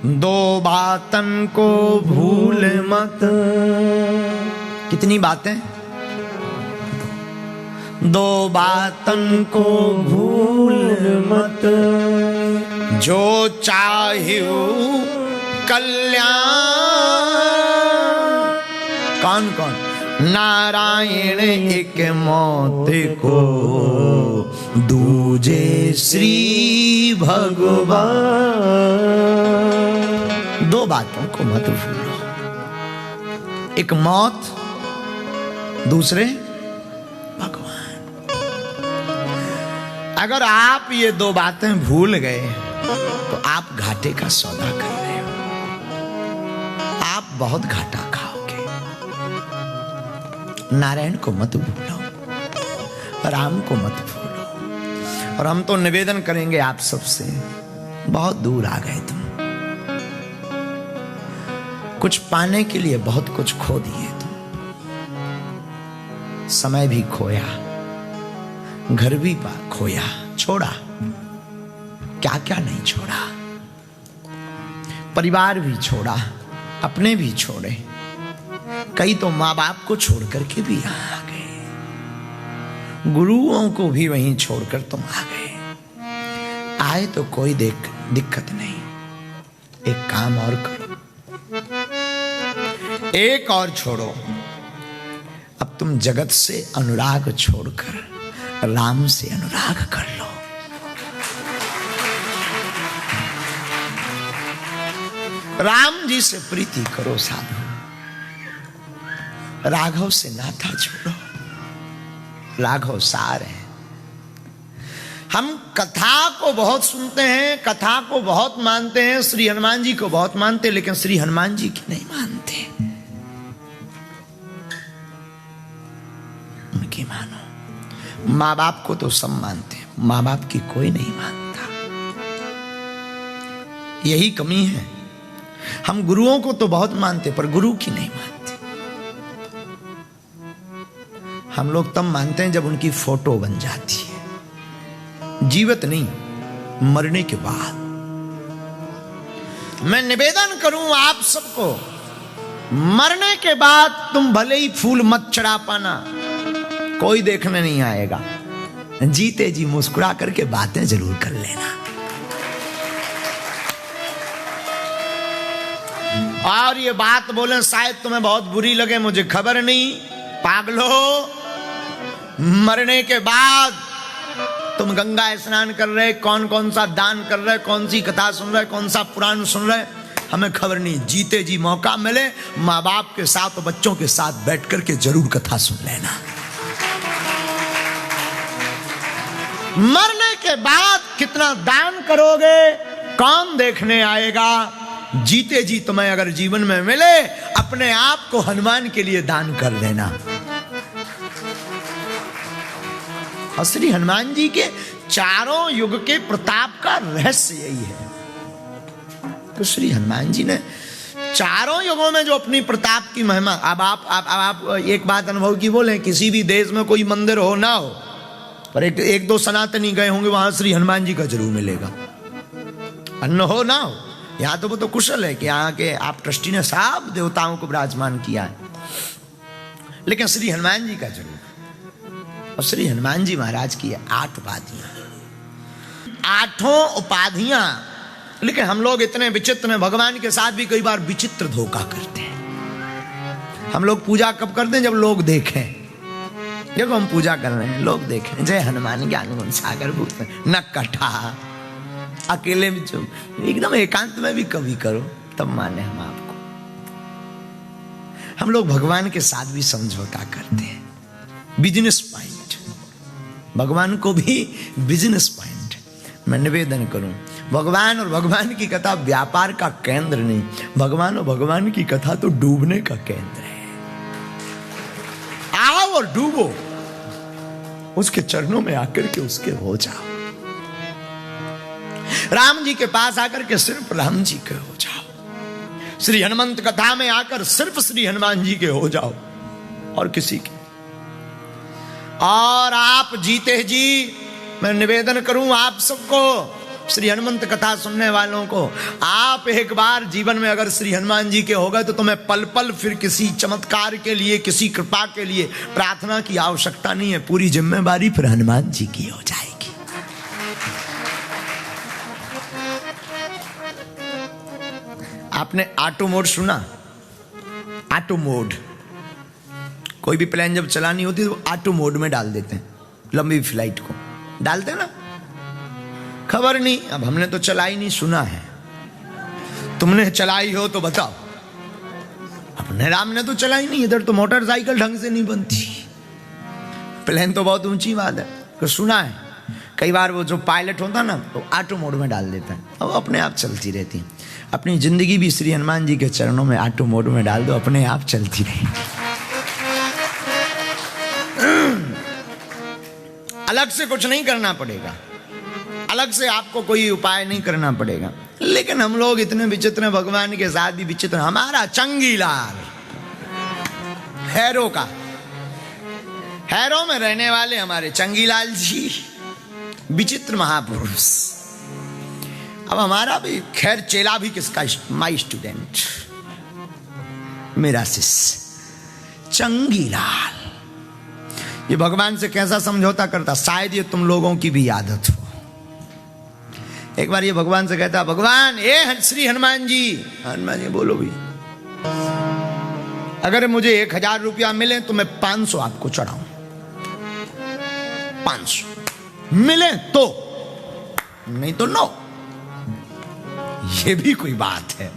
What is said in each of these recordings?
दो बातन को भूल मत। कितनी बातें? दो बातन को भूल मत, जो चाहियो कल्याण। कौन कौन? नारायण एक मौत को, दूजे श्री भगवान। दो बातों को मत भूलो, एक मौत, दूसरे भगवान। अगर आप ये दो बातें भूल गए तो आप घाटे का सौदा कर रहे हो, आप बहुत घाटा खाओगे। नारायण को मत भूलो, राम को मत भूलो। और हम तो निवेदन करेंगे आप सबसे, बहुत दूर आ गए तुम, कुछ पाने के लिए बहुत कुछ खो दिए तुम। समय भी खोया, घर भी खोया, छोड़ा, क्या क्या नहीं छोड़ा। परिवार भी छोड़ा, अपने भी छोड़े, कई तो माँ बाप को छोड़ करके भी यहां आ गए, गुरुओं को भी वहीं छोड़कर तुम आ गए। आए तो कोई दिक्कत नहीं, एक काम और करो, एक और छोड़ो। अब तुम जगत से अनुराग छोड़कर राम से अनुराग कर लो। राम जी से प्रीति करो साधु, राघव से नाता छोड़ो। राघव सार है। हम कथा को बहुत सुनते हैं, कथा को बहुत मानते हैं, श्री हनुमान जी को बहुत मानते हैं, लेकिन श्री हनुमान जी की नहीं मानते। उनकी मानो। माँ बाप को तो सब मानते हैं, माँ बाप की कोई नहीं मानता। यही कमी है। हम गुरुओं को तो बहुत मानते, पर गुरु की नहीं मानते। हम लोग तब मानते हैं जब उनकी फोटो बन जाती है, जीवित नहीं, मरने के बाद। मैं निवेदन करूं आप सबको, मरने के बाद तुम भले ही फूल मत चढ़ा पाना, कोई देखने नहीं आएगा। जीते जी मुस्कुरा करके बातें जरूर कर लेना। और ये बात बोले शायद तुम्हें बहुत बुरी लगे, मुझे खबर नहीं। पागलो, मरने के बाद तुम गंगा स्नान कर रहे, कौन कौन सा दान कर रहे, कौन सी कथा सुन रहे, कौन सा पुराण सुन रहे, हमें खबर नहीं। जीते जी मौका मिले, माँ बाप के साथ और बच्चों के साथ बैठ करके जरूर कथा सुन लेना। मरने के बाद कितना दान करोगे, कौन देखने आएगा। जीते जी तुम्हें अगर जीवन में मिले, अपने आप को हनुमान के लिए दान कर लेना। और श्री हनुमान जी के चारों युग के प्रताप का रहस्य यही है। तो श्री हनुमान जी ने चारों युगों में जो अपनी प्रताप की महिमा, अब आप एक बात अनुभव की बोले, किसी भी देश में कोई मंदिर हो ना हो, पर एक दो सनातनी गए होंगे, वहां श्री हनुमान जी का जरूर मिलेगा। अन्न हो ना हो, यहाँ तो वो तो कुशल है कि यहाँ के आप ट्रस्टी ने सब देवताओं को विराजमान किया है, लेकिन श्री हनुमान जी का जरूर। और श्री हनुमान जी महाराज की 8 उपाधियां, 8 उपाधियां। लेकिन हम लोग इतने विचित्र हैं, भगवान के साथ भी कई बार विचित्र धोखा करते हैं। हम लोग पूजा कब करते हैं? जब लोग देखें। देखो हम पूजा कर रहे हैं, लोग देखें, जय हनुमान ज्ञान गुण सागर भूत न कथा। अकेले में जो एकदम एकांत में भी कभी करो, तब माने हम आपको। हम लोग भगवान के साथ भी समझौता करते हैं, बिजनेस पॉइंट। भगवान को भी बिजनेस पॉइंट। मैं निवेदन करूं, भगवान और भगवान की कथा व्यापार का केंद्र नहीं, भगवान और भगवान की कथा तो डूबने का केंद्र है। आओ और डूबो, उसके चरणों में आकर के उसके हो जाओ। राम जी के पास आकर के सिर्फ राम जी के हो जाओ। श्री हनुमंत कथा में आकर सिर्फ श्री हनुमान जी के हो जाओ, और किसी के। और आप जीते जी, मैं निवेदन करूं आप सबको, श्री हनुमंत कथा सुनने वालों को, आप एक बार जीवन में अगर श्री हनुमान जी के हो गए तो तुम्हें पल पल फिर किसी चमत्कार के लिए, किसी कृपा के लिए प्रार्थना की आवश्यकता नहीं है। पूरी जिम्मेवारी फिर हनुमान जी की हो जाएगी। आपने ऑटो मोड सुना? ऑटो मोड, कोई भी प्लेन जब चलानी होती है तो ऑटो मोड में डाल देते हैं, लंबी फ्लाइट को डालते हैं ना। खबर नहीं, अब हमने तो चलाई नहीं, सुना है। तुमने चलाई हो तो बताओ। अपने राम ने तो चलाई नहीं, इधर तो मोटरसाइकिल ढंग से नहीं बनती, प्लेन तो बहुत ऊंची बात है। तो सुना है कई बार वो जो पायलट होता ना तो ऑटो मोड में डाल देता है, अब अपने आप चलती रहती है। अपनी जिंदगी भी श्री हनुमान जी के चरणों में ऑटो मोड में डाल दो, अपने आप चलती रहेगी। अलग से कुछ नहीं करना पड़ेगा, अलग से आपको कोई उपाय नहीं करना पड़ेगा। लेकिन हम लोग इतने विचित्र हैं, भगवान के साथ भी विचित्र। हमारा चंगीलाल हैरो का, हैरो में रहने वाले हमारे चंगीलाल जी विचित्र महापुरुष। अब हमारा भी खैर चेला भी किसका, माई स्टूडेंट, मेरा शिष्य चंगीलाल। ये भगवान से कैसा समझौता करता, शायद ये तुम लोगों की भी आदत हो। एक बार ये भगवान से कहता, भगवान ए श्री हनुमान जी, हनुमान जी बोलो भी, अगर मुझे 1000 रुपया मिले तो मैं 500 आपको चढ़ाऊं। 500 मिले तो, नहीं तो नो। ये भी कोई बात है?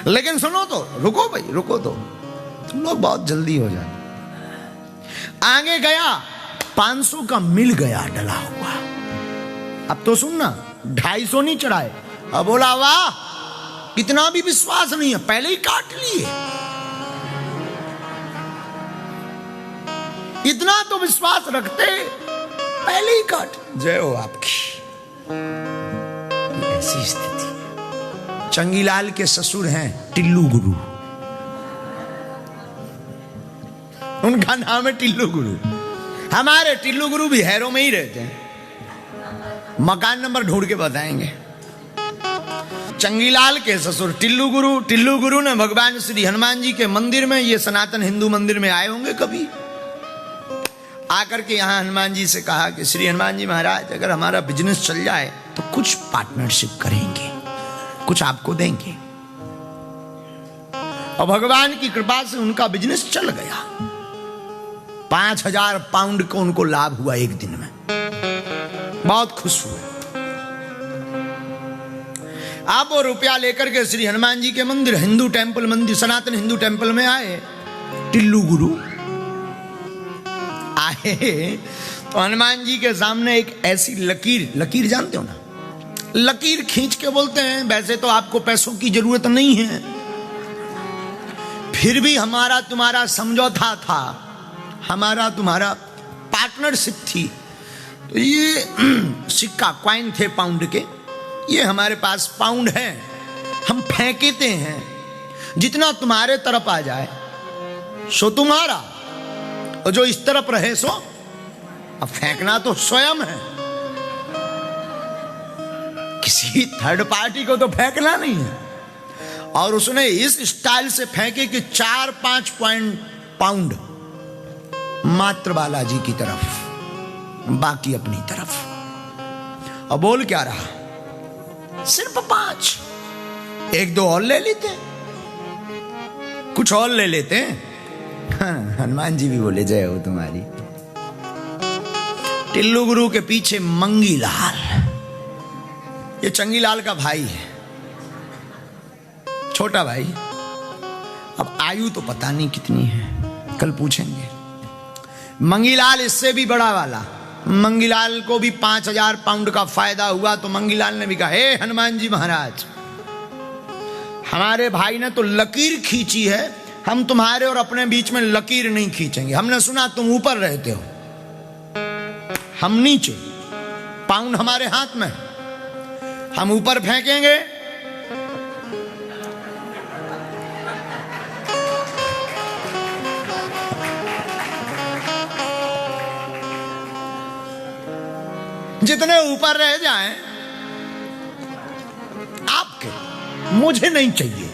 लेकिन सुनो तो, रुको भाई रुको तो, तुम लोग बहुत जल्दी हो जाए। आगे गया, 500 का मिल गया डला हुआ। अब तो सुनना, 250 नहीं चढ़ाए। अब बोला वाह, इतना भी विश्वास नहीं है, पहले ही काट लिए। इतना तो विश्वास रखते, पहले ही काट। जय हो आपकी। ऐसी स्थिति है। चंगीलाल के ससुर हैं टिल्लू गुरु, उनका नाम है टिल्लू गुरु। हमारे टिल्लू गुरु भी हैरो में ही रहते हैं, मकान नंबर ढूंढ के बताएंगे। चंगीलाल के ससुर टिल्लू गुरु, टिल्लू गुरु ने भगवान श्री हनुमान जी के मंदिर में, ये सनातन हिंदू मंदिर में आए होंगे कभी, आकर के यहां हनुमान जी से कहा कि श्री हनुमान जी महाराज, अगर हमारा बिजनेस चल जाए तो कुछ पार्टनरशिप करेंगे, कुछ आपको देंगे। और भगवान की कृपा से उनका बिजनेस चल गया। 5000 पाउंड को उनको लाभ हुआ एक दिन में, बहुत खुश हुए। आप वो रुपया लेकर के श्री हनुमान जी के मंदिर, हिंदू टेंपल मंदिर, सनातन हिंदू टेंपल में आए। टिल्लू गुरु आए तो हनुमान जी के सामने एक ऐसी लकीर, लकीर जानते हो ना, लकीर खींच के बोलते हैं, वैसे तो आपको पैसों की जरूरत नहीं है, फिर भी हमारा तुम्हारा समझौता था, हमारा तुम्हारा पार्टनरशिप थी। तो ये सिक्का कॉइन थे पाउंड के, ये हमारे पास पाउंड है, हम फेंकते हैं, जितना तुम्हारे तरफ आ जाए सो तुम्हारा, और जो इस तरफ रहे सो, अब फेंकना तो स्वयं है, किसी थर्ड पार्टी को तो फेंकना नहीं है। और उसने इस स्टाइल से फेंके कि 4-5 पाउंड मात्र बालाजी की तरफ, बाकी अपनी तरफ। और बोल क्या रहा, सिर्फ 5, 1-2 और ले लेते, कुछ और ले लेते हैं। हनुमान जी भी बोले जय हो तुम्हारी। टिल्लू गुरु के पीछे मंगीलाल, ये चंगीलाल का भाई है, छोटा भाई। अब आयु तो पता नहीं कितनी है, कल पूछेंगे। मंगीलाल इससे भी बड़ा वाला, मंगीलाल को भी 5000 पाउंड का फायदा हुआ। तो मंगीलाल ने भी कहा, हे हनुमान जी महाराज, हमारे भाई ने तो लकीर खींची है, हम तुम्हारे और अपने बीच में लकीर नहीं खींचेंगे। हमने सुना तुम ऊपर रहते हो, हम नीचे, पाउंड हमारे हाथ में, हम ऊपर फेंकेंगे। जितने ऊपर रह जाएं मुझे नहीं चाहिए,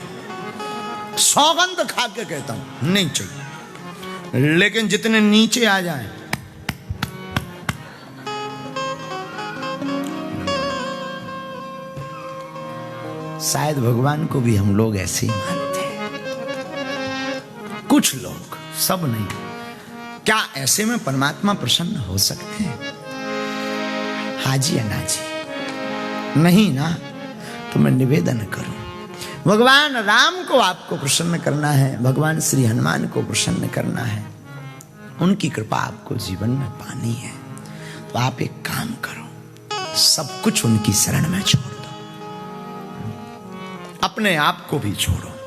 सौगंध खा के कहता हूं नहीं चाहिए। लेकिन जितने नीचे आ जाएं, शायद भगवान को भी हम लोग ऐसे ही मानते हैं, कुछ लोग, सब नहीं। क्या ऐसे में परमात्मा प्रसन्न हो सकते हैं? हाजी या ना जी? नहीं ना। तो मैं निवेदन करूं, भगवान राम को आपको प्रसन्न करना है, भगवान श्री हनुमान को प्रसन्न करना है, उनकी कृपा आपको जीवन में पानी है, तो आप एक काम करो, सब कुछ उनकी शरण में छोड़ दो, अपने आप को भी छोड़ो।